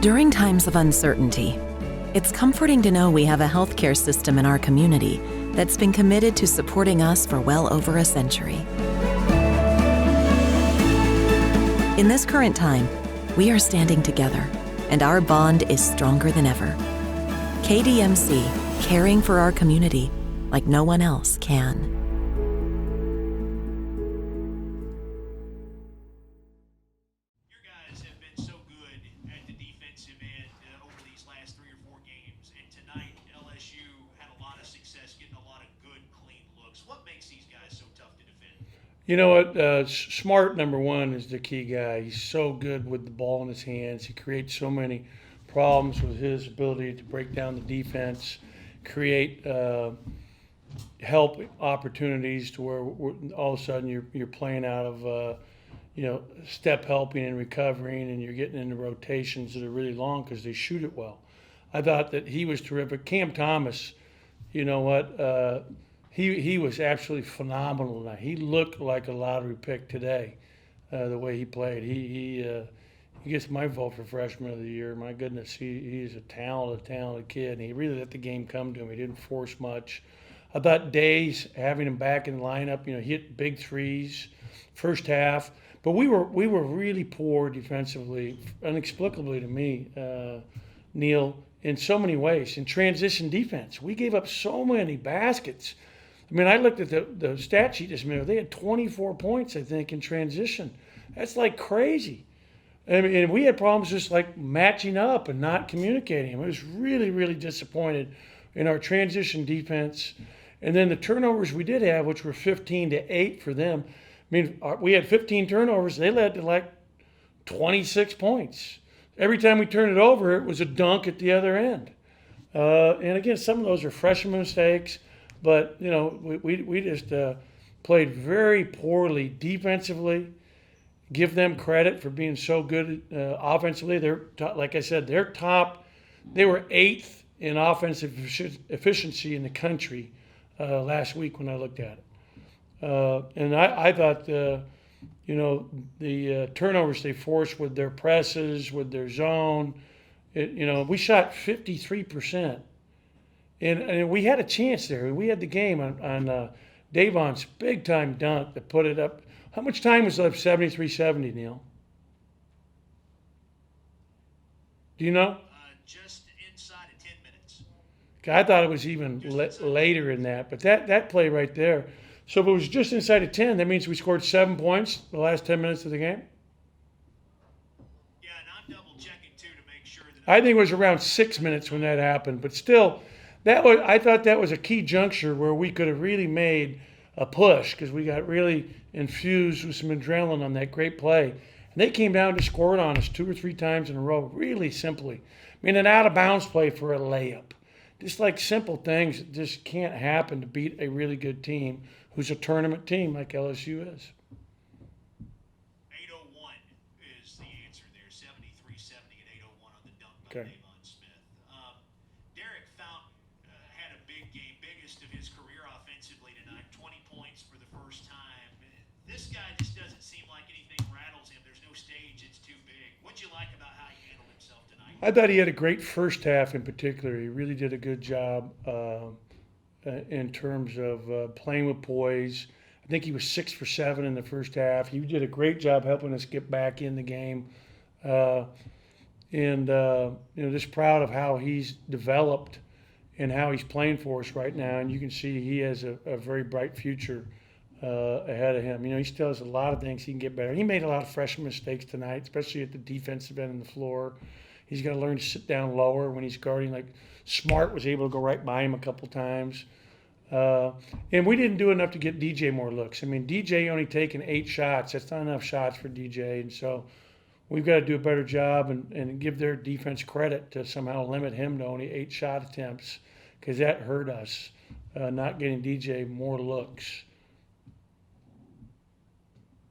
During times of uncertainty, it's comforting to know we have a healthcare system in our community that's been committed to supporting us for well over a century. In this current time, we are standing together, and our bond is stronger than ever. KDMC, caring for our community like no one else can. You know what? Smart, number one, is the key guy. He's so good with the ball in his hands. He creates so many problems with his ability to break down the defense, create help opportunities to where all of a sudden you're playing out of step helping and recovering, and you're getting into rotations that are really long because they shoot it well. I thought that he was terrific. Cam Thomas, you know what? He was absolutely phenomenal tonight. He looked like a lottery pick today, the way he played. He gets my vote for freshman of the year. My goodness, he's a talented kid, and he really let the game come to him. He didn't force much. I thought Days, having him back in the lineup, he hit big threes first half. But we were really poor defensively, inexplicably to me, Neil, in so many ways. In transition defense, we gave up so many baskets. I mean, I looked at the stat sheet this minute. They had 24 points, I think, in transition. That's like crazy. I mean, and we had problems just like matching up and not communicating. I was really, really disappointed in our transition defense. And then the turnovers we did have, which were 15-8 for them. I mean, we had 15 turnovers. They led to like 26 points. Every time we turned it over, it was a dunk at the other end. And again, some of those are freshman mistakes. But, we just played very poorly defensively. Give them credit for being so good offensively. Like I said, they were 8th in offensive efficiency in the country last week when I looked at it. And I thought, the turnovers they forced with their presses, with their zone, we shot 53%. And we had a chance there. We had the game on Davon's big-time dunk that put it up. How much time was left? 73-70, Neil? Do you know? Just inside of 10 minutes. I thought it was even later in that. But that play right there. So if it was just inside of 10, that means we scored 7 points the last 10 minutes of the game? Yeah, and I'm double-checking, too, to make sure that... I think it was around 6 minutes when that happened. But still... I thought that was a key juncture where we could have really made a push because we got really infused with some adrenaline on that great play. And they came down to score it on us 2 or 3 times in a row, really simply. I mean, an out-of-bounds play for a layup. Just like simple things that just can't happen to beat a really good team who's a tournament team like LSU is. 801 is the answer there, 73-70 and 801 on the dunk by Okay. Tolu Smith. Derek Fountain had a big game, biggest of his career offensively tonight, 20 points for the first time. This guy just doesn't seem like anything rattles him. There's no stage, it's too big. What'd you like about how he handled himself tonight? I thought he had a great first half in particular. He really did a good job in terms of playing with poise. I think he was 6 for 7 in the first half. He did a great job helping us get back in the game. Just proud of how he's developed and how he's playing for us right now. And you can see he has a very bright future ahead of him. He still has a lot of things he can get better. He made a lot of freshman mistakes tonight, especially at the defensive end of the floor. He's got to learn to sit down lower when he's guarding. Like Smart was able to go right by him a couple times. And we didn't do enough to get DJ more looks. I mean, DJ only taken 8 shots. That's not enough shots for DJ. And so we've got to do a better job and give their defense credit to somehow limit him to only 8 shot attempts because that hurt us, not getting DJ more looks.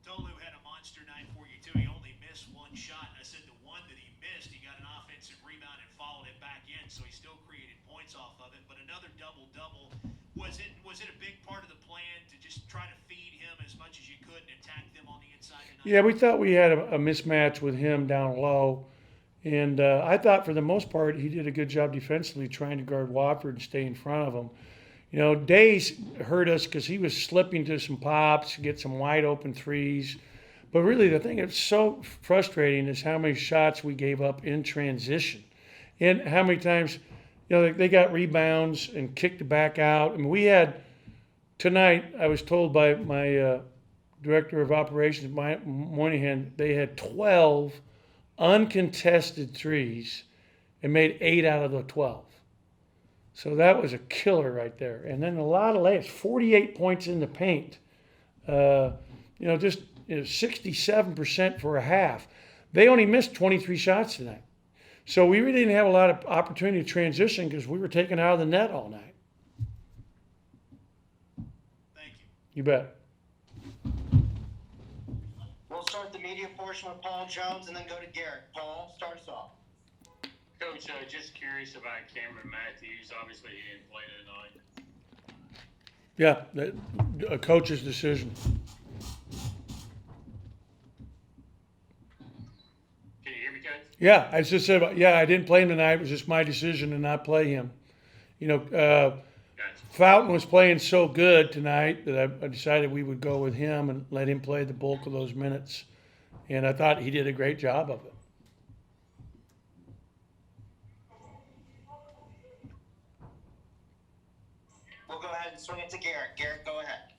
Tolu had a monster night for you, too. He only missed 1 shot. And I said the one that he missed, he got an offensive rebound and followed it back in, so he still created points off of it. But another double-double. Was it a big part of the plan to just try to feed him as much as you could and attack them on the inside tonight? Yeah, we thought we had a mismatch with him down low. And I thought for the most part he did a good job defensively trying to guard Wofford and stay in front of him. You know, Days hurt us because he was slipping to some pops, get some wide open threes. But really the thing that's so frustrating is how many shots we gave up in transition. And how many times, you know, they got rebounds and kicked it back out. I mean, we had tonight, I was told by my director of operations, Moynihan, they had 12 uncontested threes and made 8 out of the 12. So that was a killer right there. And then a lot of layups, 48 points in the paint. You know, just 67% for a half. They only missed 23 shots tonight. So we really didn't have a lot of opportunity to transition because we were taken out of the net all night. Thank you. You bet. We'll start the media portion with Paul Jones and then go to Garrett. Paul, start us off. Coach, just curious about Cameron Matthews. Obviously, he didn't play tonight. Yeah, a coach's decision. Can you hear me, Coach? Yeah, I just said, I didn't play him tonight. It was just my decision to not play him. You know, Gotcha. Fountain was playing so good tonight that I decided we would go with him and let him play the bulk of those minutes. And I thought he did a great job of it. We'll go ahead and swing it to Garrett. Garrett, go ahead.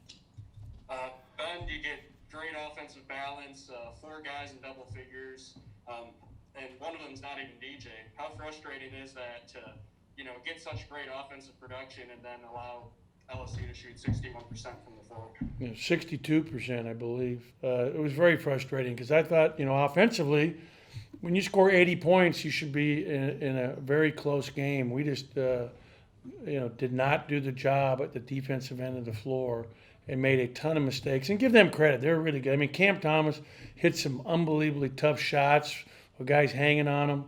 Ben, you get great offensive balance, 4 guys in double figures, and one of them's not even DJ. How frustrating is that to, get such great offensive production and then allow LSU to shoot 61% from the floor? 62%, I believe. It was very frustrating because I thought, offensively, when you score 80 points, you should be in a very close game. We just, did not do the job at the defensive end of the floor and made a ton of mistakes. And give them credit. They're really good. I mean, Cam Thomas hit some unbelievably tough shots with guys hanging on him.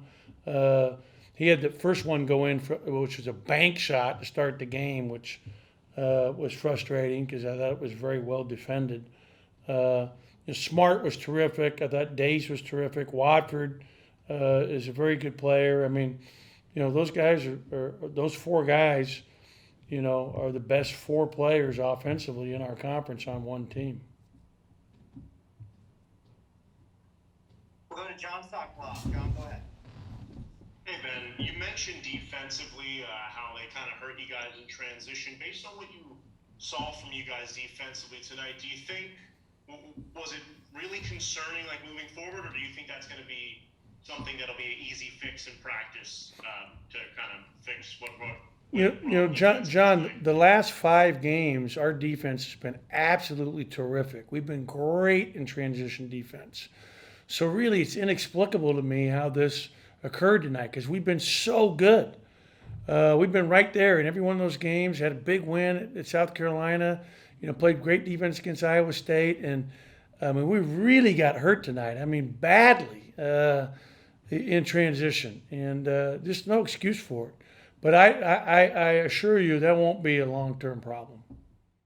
He had the first one go in, which was a bank shot to start the game, which was frustrating because I thought it was very well defended. Smart was terrific. I thought Dace was terrific. Watford is a very good player. I mean, those guys those 4 guys, are the best 4 players offensively in our conference on one team. We'll go to John Stocklaw. John, go ahead. Hey, Ben, you mentioned defensively how they kind of hurt you guys in transition. Based on what you saw from you guys defensively tonight, do you think, was it really concerning, like, moving forward, or do you think that's going to be something that'll be an easy fix in practice to kind of fix what John, the last 5 games, our defense has been absolutely terrific. We've been great in transition defense. So really, it's inexplicable to me how this occurred tonight because we've been so good. We've been right there in every one of those games. Had a big win at South Carolina. Played great defense against Iowa State, and we really got hurt tonight. I mean, badly in transition, and just no excuse for it. But I assure you that won't be a long-term problem.